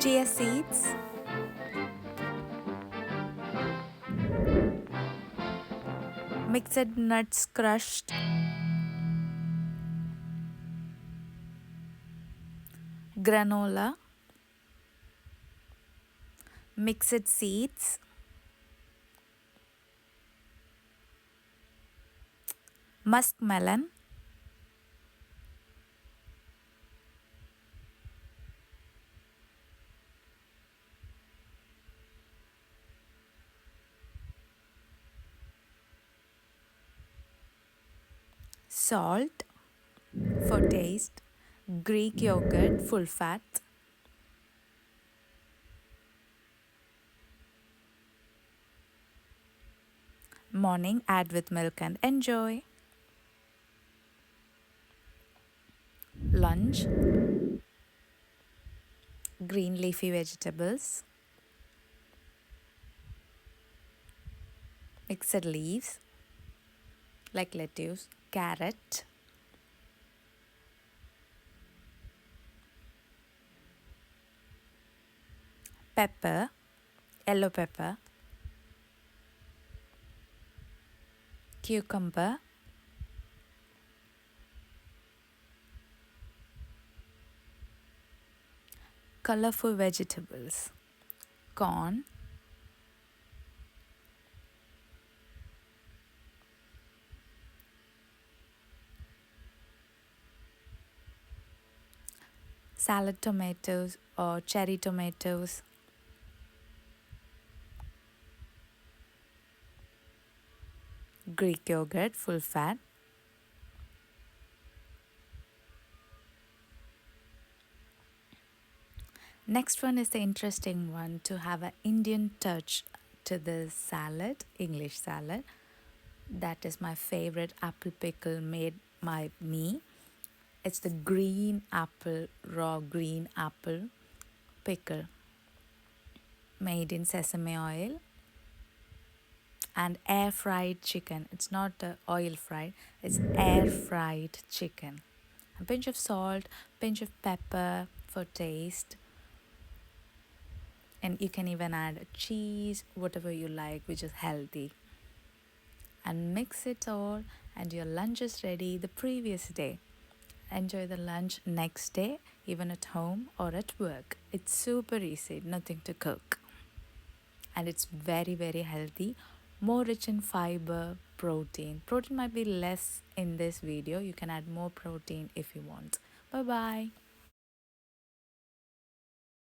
chia seeds, mixed nuts crushed, granola, mixed seeds, muskmelon, salt for taste, Greek yogurt full fat, morning add with milk and enjoy. Lunch, green leafy vegetables, mixed leaves like lettuce, carrot, pepper, yellow pepper, cucumber, colorful vegetables, corn, salad tomatoes or cherry tomatoes, Greek yogurt full fat, next one is the interesting one to have an Indian touch to this salad, English salad. That is my favorite apple pickle made by me. It's the green apple, raw green apple pickle made in sesame oil and air fried chicken. It's not oil fried, it's air fried chicken. A pinch of salt, pinch of pepper for taste. And you can even add cheese, whatever you like, which is healthy. And mix it all, and your lunch is ready the previous day. Enjoy the lunch next day, even at home or at work. It's super easy, nothing to cook. And it's very, very healthy, more rich in fiber, protein. Protein might be less in this video. You can add more protein if you want. Bye bye.